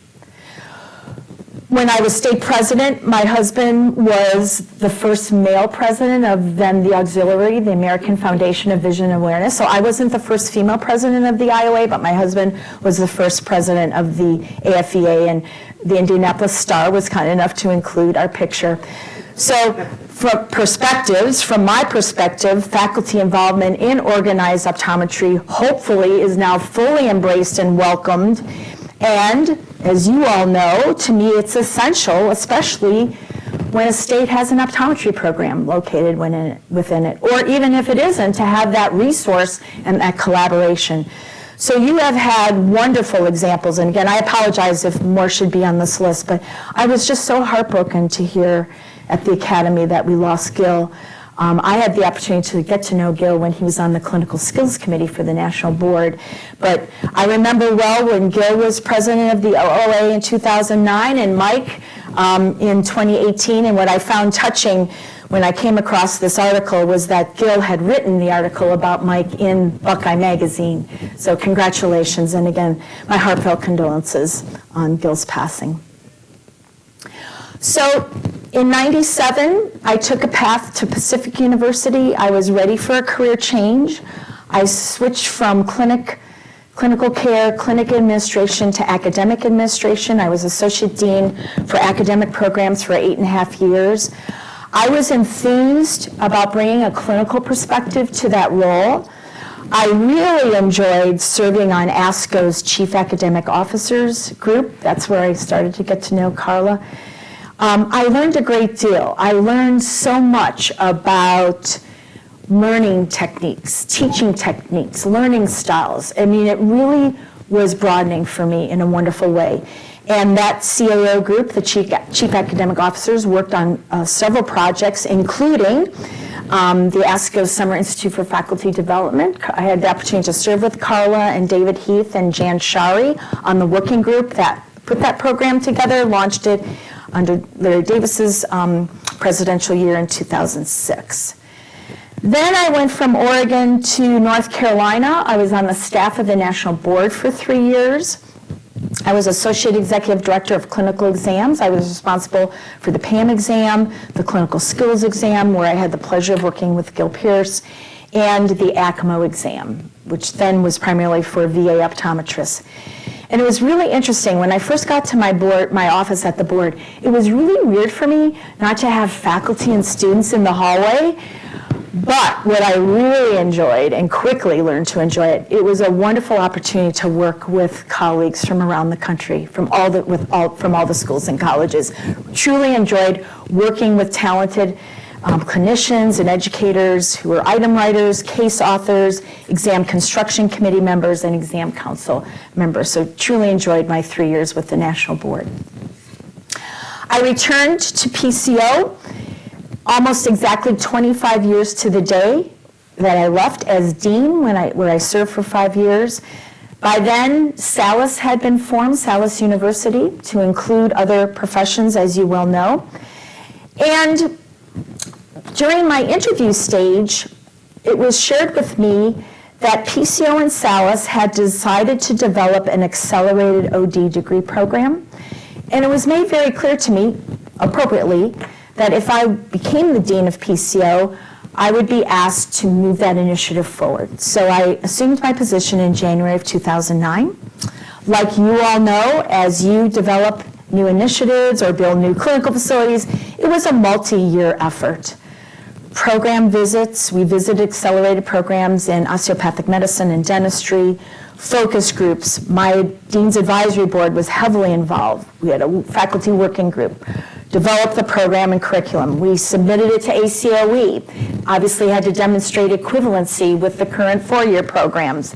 S2: When I was state president, my husband was the first male president of then the auxiliary, the American Foundation of Vision Awareness. So I wasn't the first female president of the IOA, but my husband was the first president of the AFEA, and the Indianapolis Star was kind enough to include our picture. So from my perspective, faculty involvement in organized optometry hopefully is now fully embraced and welcomed. And as you all know, to me it's essential, especially when a state has an optometry program located within it, or even if it isn't, to have that resource and that collaboration. So you have had wonderful examples, and again, I apologize if more should be on this list, but I was just so heartbroken to hear at the Academy that we lost Gil. I had the opportunity to get to know Gil when he was on the Clinical Skills Committee for the National Board. But I remember well when Gil was president of the OOA in 2009 and Mike in 2018. And what I found touching when I came across this article was that Gil had written the article about Mike in Buckeye Magazine. So congratulations. And again, my heartfelt condolences on Gil's passing. So in '97, I took a path to Pacific University. I was ready for a career change. I switched from clinical care, clinic administration to academic administration. I was associate dean for academic programs for 8.5 years. I was enthused about bringing a clinical perspective to that role. I really enjoyed serving on ASCO's Chief Academic Officers group. That's where I started to get to know Carla. I learned a great deal. I learned so much about learning techniques, teaching techniques, learning styles. I mean, it really was broadening for me in a wonderful way. And that CAO group, the Chief Academic Officers, worked on several projects, including the ASCO Summer Institute for Faculty Development. I had the opportunity to serve with Carla and David Heath and Jan Shari on the working group that put that program together, launched it under Larry Davis's presidential year in 2006. Then I went from Oregon to North Carolina. I was on the staff of the National Board for 3 years. I was Associate Executive Director of Clinical Exams. I was responsible for the PAM exam, the Clinical Skills exam, where I had the pleasure of working with Gil Pierce, and the ACMO exam, which then was primarily for VA optometrists. And it was really interesting. When I first got to my office at the board, it was really weird for me not to have faculty and students in the hallway. But what I really enjoyed and quickly learned to enjoy it, it was a wonderful opportunity to work with colleagues from around the country, from all the schools and colleges. Truly enjoyed working with talented clinicians and educators who were item writers, case authors, exam construction committee members, and exam council members. So truly enjoyed my 3 years with the National Board. I returned to PCO almost exactly 25 years to the day that I left as dean, where I served for 5 years. By then, SALUS had been formed, SALUS University, to include other professions, as you well know. And during my interview stage, it was shared with me that PCO and SALUS had decided to develop an accelerated OD degree program. And it was made very clear to me, appropriately, that if I became the dean of PCO, I would be asked to move that initiative forward. So I assumed my position in January of 2009. Like you all know, as you develop new initiatives or build new clinical facilities, it was a multi-year effort. Program visits, we visited accelerated programs in osteopathic medicine and dentistry, focus groups. My Dean's Advisory Board was heavily involved. We had a faculty working group, developed the program and curriculum. We submitted it to ACOE, obviously had to demonstrate equivalency with the current 4-year programs,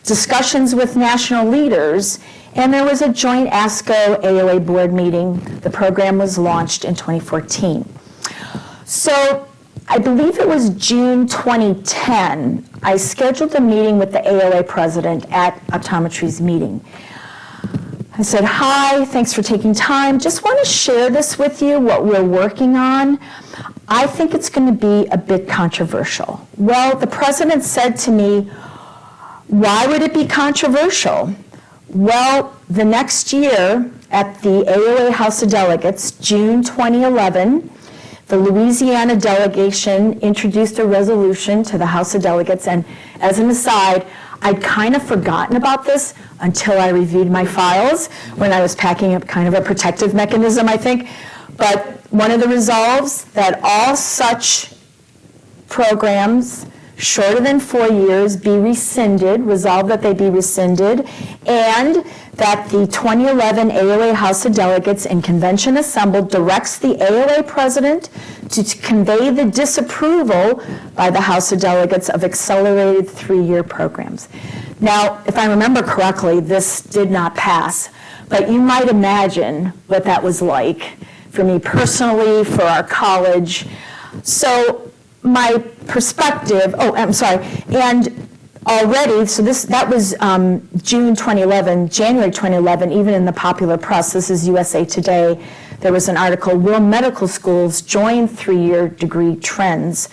S2: discussions with national leaders, and there was a joint ASCO AOA board meeting. The program was launched in 2014. So I believe it was June 2010, I scheduled a meeting with the AOA president at Optometry's meeting. I said, hi, thanks for taking time. Just want to share this with you, what we're working on. I think it's going to be a bit controversial. Well, the president said to me, why would it be controversial? Well, the next year, at the AOA House of Delegates, June 2011, the Louisiana delegation introduced a resolution to the House of Delegates, and as an aside, I'd kind of forgotten about this until I reviewed my files when I was packing up, kind of a protective mechanism, I think. But one of the resolves that all such programs shorter than 4 years be rescinded, resolve that they be rescinded, and that the 2011 AOA House of Delegates in convention assembled directs the AOA president to convey the disapproval by the House of Delegates of accelerated 3-year programs. Now, if I remember correctly, this did not pass, but you might imagine what that was like for me personally, for our college. So my perspective, and already, so that was June 2011, January 2011, even in the popular press, this is USA Today, there was an article, Will Medical Schools Join 3-Year Degree Trends?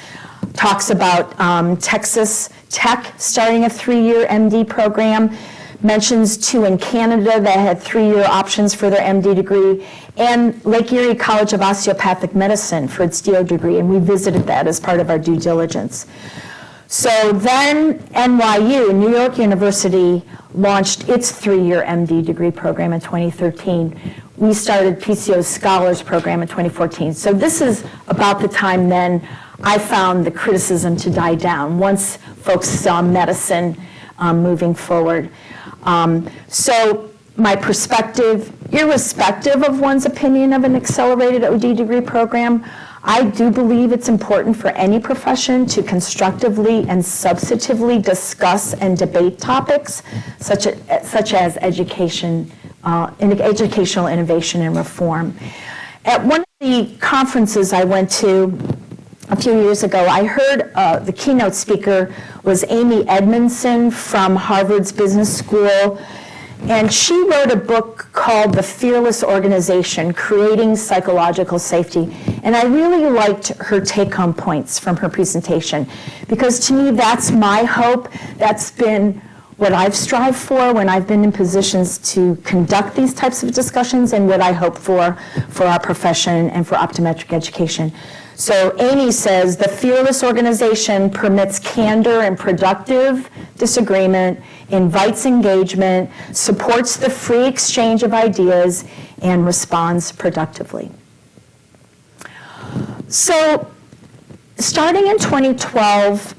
S2: Talks about Texas Tech starting a 3-year MD program, mentions 2 in Canada that had 3-year options for their MD degree, and Lake Erie College of Osteopathic Medicine for its DO degree, and we visited that as part of our due diligence. So then NYU, New York University, launched its 3-year MD degree program in 2013. We started PCO's Scholars Program in 2014. So this is about the time then I found the criticism to die down once folks saw medicine moving forward. So my perspective, irrespective of one's opinion of an accelerated OD degree program, I do believe it's important for any profession to constructively and substantively discuss and debate topics such as education, educational innovation and reform. At one of the conferences I went to a few years ago, I heard the keynote speaker was Amy Edmondson from Harvard's Business School, and she wrote a book called The Fearless Organization, Creating Psychological Safety. And I really liked her take-home points from her presentation, because to me that's my hope. That's been what I've strived for when I've been in positions to conduct these types of discussions, and what I hope for our profession and for optometric education. So Amy says, the fearless organization permits candor and productive disagreement, invites engagement, supports the free exchange of ideas, and responds productively. So starting in 2012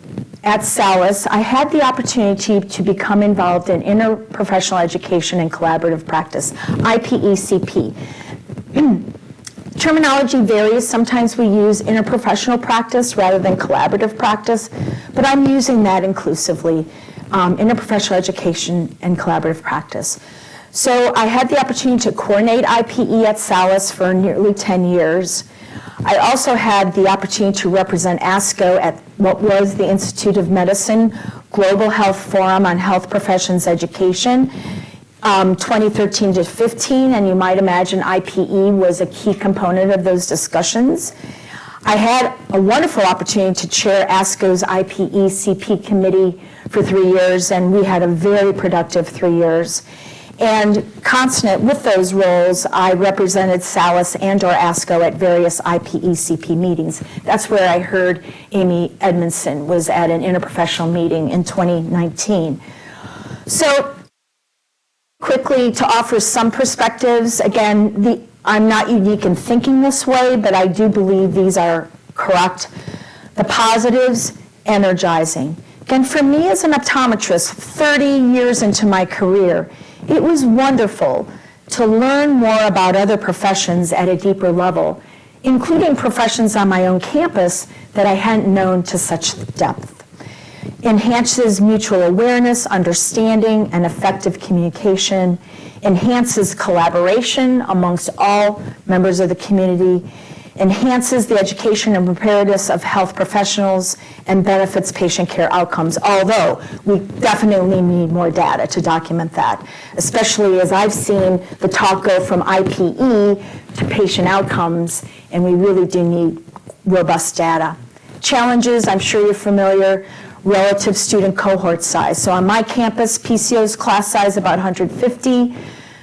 S2: at Salus, I had the opportunity to become involved in interprofessional education and collaborative practice, IPECP. Terminology varies. Sometimes we use interprofessional practice rather than collaborative practice, but I'm using that inclusively, interprofessional education and collaborative practice. So I had the opportunity to coordinate IPE at Salus for nearly 10 years. I also had the opportunity to represent ASCO at what was the Institute of Medicine Global Health Forum on Health Professions Education, 2013 to 15, and you might imagine IPE was a key component of those discussions. I had a wonderful opportunity to chair ASCO's IPE-CP committee for 3 years, and we had a very productive 3 years. And consonant with those roles, I represented Salus and or ASCO at various IPE-CP meetings. That's where I heard Amy Edmondson was at an interprofessional meeting in 2019. So quickly to offer some perspectives, again, I'm not unique in thinking this way, but I do believe these are correct. The positives, energizing. Again, for me as an optometrist, 30 years into my career, it was wonderful to learn more about other professions at a deeper level, including professions on my own campus that I hadn't known to such depth. Enhances mutual awareness, understanding, and effective communication, enhances collaboration amongst all members of the community, enhances the education and preparedness of health professionals, and benefits patient care outcomes, although we definitely need more data to document that, especially as I've seen the talk go from IPE to patient outcomes, and we really do need robust data. Challenges, I'm sure you're familiar, relative student cohort size. So on my campus, PCO's class size about 150,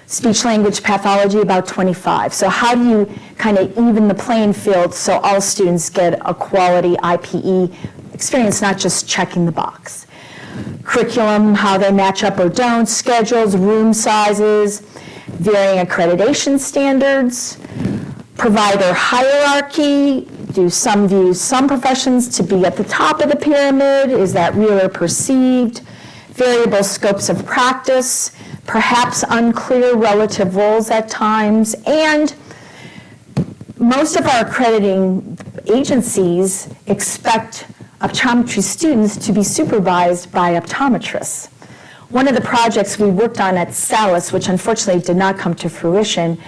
S2: speech language pathology about 25. So how do you kind of even the playing field so all students get a quality IPE experience, not just checking the box? Curriculum, how they match up or don't, schedules, room sizes, varying accreditation standards, provider hierarchy. Do some view some professions to be at the top of the pyramid? Is that real or perceived? Variable scopes of practice, perhaps unclear relative roles at times, and most of our accrediting agencies expect optometry students to be supervised by optometrists. One of the projects we worked on at Salus, which unfortunately did not come to fruition,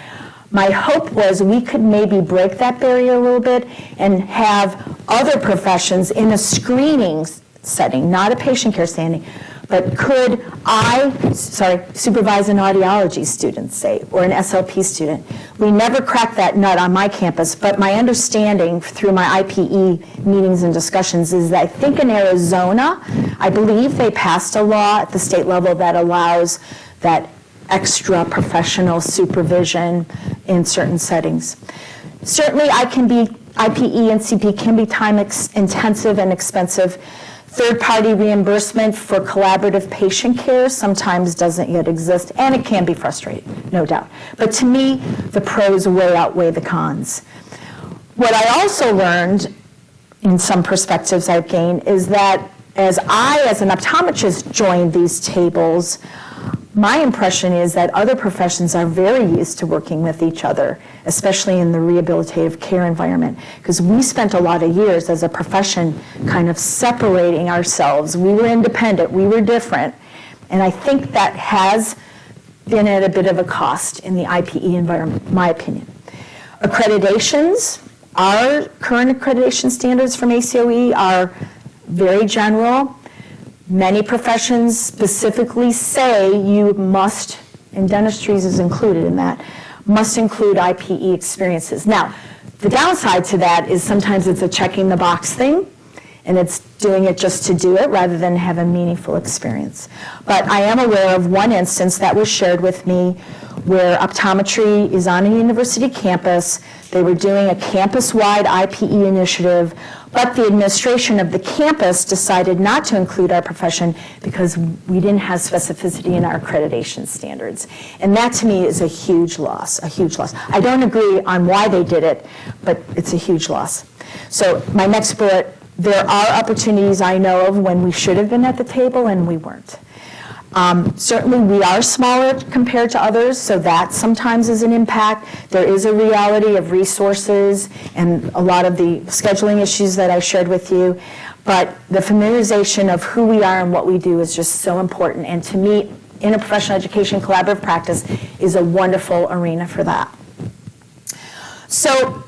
S2: my hope was we could maybe break that barrier a little bit and have other professions in a screening setting, not a patient care setting, but could I supervise an audiology student, say, or an SLP student? We never cracked that nut on my campus, but my understanding through my IPE meetings and discussions is that I think in Arizona, I believe they passed a law at the state level that allows that extra professional supervision in certain settings. Certainly IPE and CP can be time intensive and expensive. Third-party reimbursement for collaborative patient care sometimes doesn't yet exist, and it can be frustrating, no doubt. But to me, the pros way outweigh the cons. What I also learned, in some perspectives I've gained, is that as an optometrist, joined these tables, my impression is that other professions are very used to working with each other, especially in the rehabilitative care environment, because we spent a lot of years as a profession kind of separating ourselves. We were independent, we were different, and I think that has been at a bit of a cost in the IPE environment, my opinion. Accreditations, our current accreditation standards from ACOE are very general. Many professions specifically say you must, and dentistry is included in that, must include IPE experiences. Now, the downside to that is sometimes it's a checking the box thing, and it's doing it just to do it rather than have a meaningful experience. But I am aware of one instance that was shared with me where optometry is on a university campus. They were doing a campus-wide IPE initiative, but the administration of the campus decided not to include our profession because we didn't have specificity in our accreditation standards. And that to me is a huge loss, a huge loss. I don't agree on why they did it, but it's a huge loss. So my next bullet, there are opportunities I know of when we should have been at the table and we weren't. Certainly we are smaller compared to others, so that sometimes is an impact. There is a reality of resources and a lot of the scheduling issues that I shared with you, but the familiarization of who we are and what we do is just so important, and to me, interprofessional education collaborative practice is a wonderful arena for that. So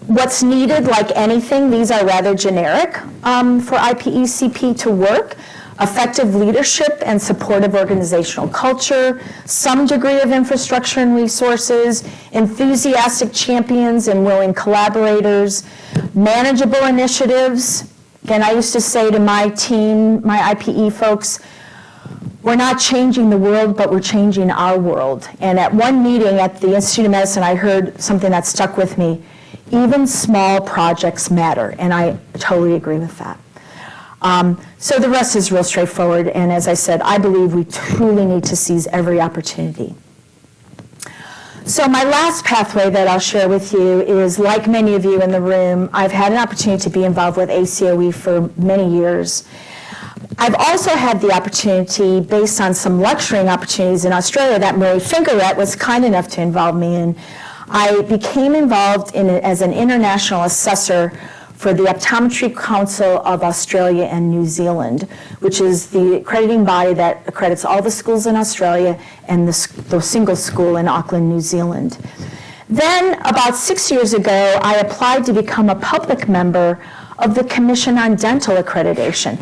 S2: what's needed, like anything, these are rather generic for IPE CP to work. Effective leadership and supportive organizational culture, some degree of infrastructure and resources, enthusiastic champions and willing collaborators, manageable initiatives. Again, I used to say to my team, my IPE folks, we're not changing the world, but we're changing our world. And at one meeting at the Institute of Medicine, I heard something that stuck with me. Even small projects matter, and I totally agree with that. So the rest is real straightforward, and as I said, I believe we truly need to seize every opportunity. So my last pathway that I'll share with you is, like many of you in the room, I've had an opportunity to be involved with ACOE for many years. I've also had the opportunity, based on some lecturing opportunities in Australia that Murray Fingerette was kind enough to involve me in, I became involved in it as an international assessor for the Optometry Council of Australia and New Zealand, which is the accrediting body that accredits all the schools in Australia and the single school in Auckland, New Zealand. Then, about 6 years ago, I applied to become a public member of the Commission on Dental Accreditation.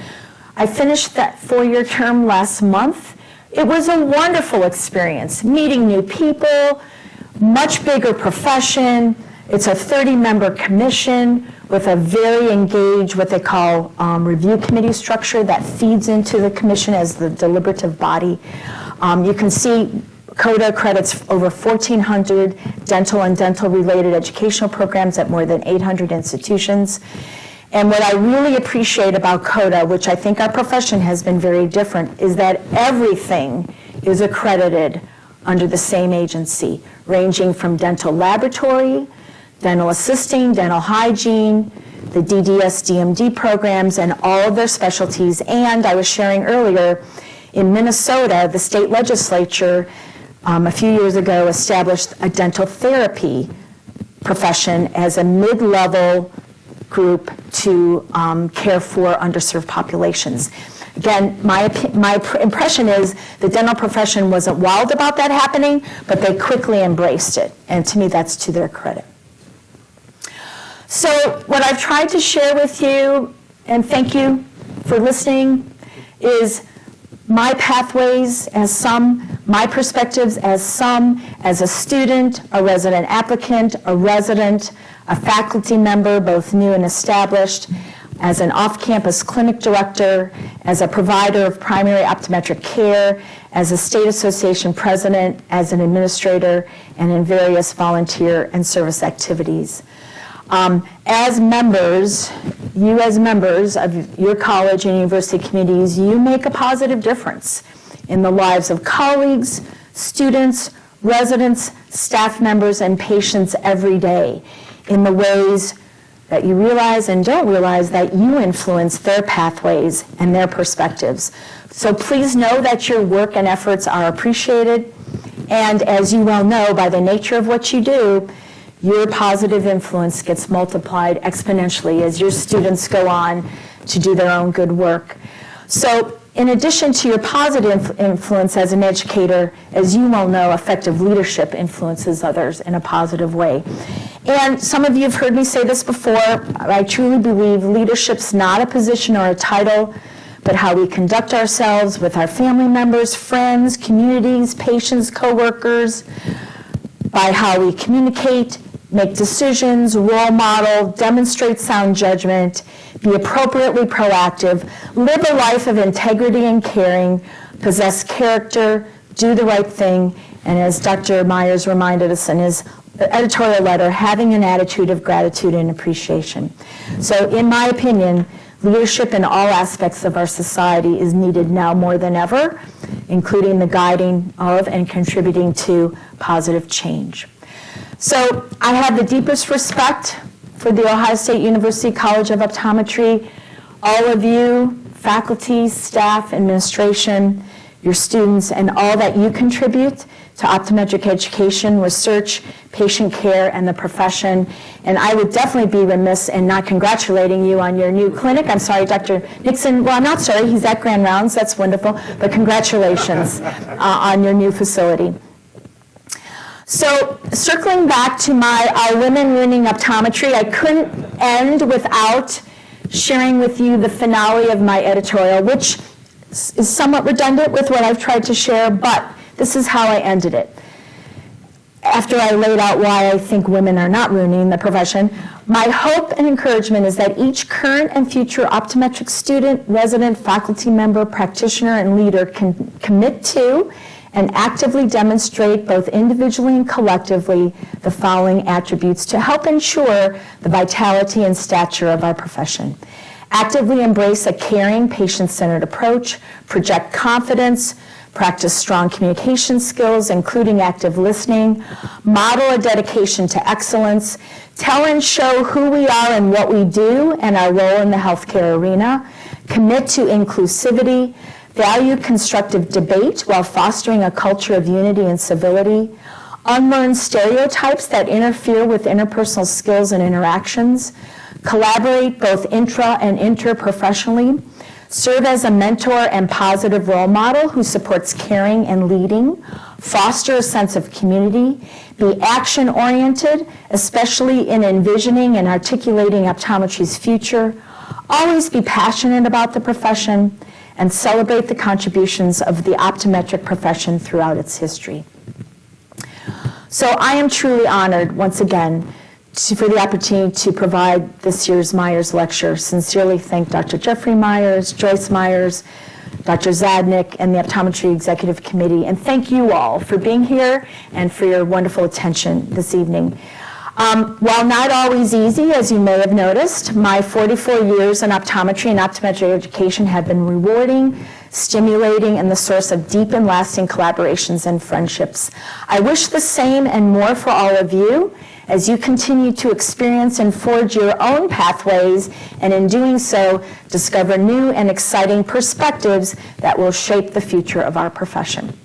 S2: I finished that 4-year term last month. It was a wonderful experience, meeting new people, much bigger profession. It's a 30-member commission with a very engaged, what they call review committee structure that feeds into the commission as the deliberative body. You can see CODA credits over 1,400 dental and dental-related educational programs at more than 800 institutions. And what I really appreciate about CODA, which I think our profession has been very different, is that everything is accredited under the same agency, ranging from dental laboratory, dental assisting, dental hygiene, the DDS, DMD programs, and all of their specialties. And I was sharing earlier, in Minnesota, the state legislature a few years ago established a dental therapy profession as a mid-level group to care for underserved populations. Again, my impression is the dental profession wasn't wild about that happening, but they quickly embraced it. And to me, that's to their credit. So what I've tried to share with you, and thank you for listening, is my pathways as some, my perspectives as some, as a student, a resident applicant, a resident, a faculty member, both new and established, as an off-campus clinic director, as a provider of primary optometric care, as a state association president, as an administrator, and in various volunteer and service activities. As members, you as members of your college and university communities, you make a positive difference in the lives of colleagues, students, residents, staff members, and patients every day in the ways that you realize and don't realize that you influence their pathways and their perspectives. So please know that your work and efforts are appreciated, and as you well know, by the nature of what you do, your positive influence gets multiplied exponentially as your students go on to do their own good work. So in addition to your positive influence as an educator, as you well know, effective leadership influences others in a positive way. And some of you have heard me say this before. I truly believe leadership's not a position or a title, but how we conduct ourselves with our family members, friends, communities, patients, coworkers, by how we communicate, make decisions, role model, demonstrate sound judgment, be appropriately proactive, live a life of integrity and caring, possess character, do the right thing, and as Dr. Myers reminded us in his editorial letter, having an attitude of gratitude and appreciation. So in my opinion, leadership in all aspects of our society is needed now more than ever, including the guiding of and contributing to positive change. So I have the deepest respect for the Ohio State University College of Optometry, all of you, faculty, staff, administration, your students, and all that you contribute to optometric education, research, patient care, and the profession. And I would definitely be remiss in not congratulating you on your new clinic. I'm sorry, Dr. Nixon. Well, I'm not sorry. He's at Grand Rounds. That's wonderful. But congratulations on your new facility. So circling back to our Women Ruining Optometry, I couldn't end without sharing with you the finale of my editorial, which is somewhat redundant with what I've tried to share, but this is how I ended it. After I laid out why I think women are not ruining the profession, my hope and encouragement is that each current and future optometric student, resident, faculty member, practitioner, and leader can commit to and actively demonstrate both individually and collectively the following attributes to help ensure the vitality and stature of our profession. Actively embrace a caring, patient-centered approach, project confidence, practice strong communication skills, including active listening, model a dedication to excellence, tell and show who we are and what we do and our role in the healthcare arena, commit to inclusivity, value constructive debate while fostering a culture of unity and civility, unlearn stereotypes that interfere with interpersonal skills and interactions, collaborate both intra and interprofessionally, serve as a mentor and positive role model who supports caring and leading, foster a sense of community, be action-oriented, especially in envisioning and articulating optometry's future, always be passionate about the profession, and celebrate the contributions of the optometric profession throughout its history. So I am truly honored, once again, for the opportunity to provide this year's Myers Lecture. Sincerely thank Dr. Jeffrey Myers, Joyce Myers, Dr. Zadnik, and the Optometry Executive Committee. And thank you all for being here and for your wonderful attention this evening. While not always easy, as you may have noticed, my 44 years in optometry and optometric education have been rewarding, stimulating, and the source of deep and lasting collaborations and friendships. I wish the same and more for all of you as you continue to experience and forge your own pathways, and in doing so, discover new and exciting perspectives that will shape the future of our profession.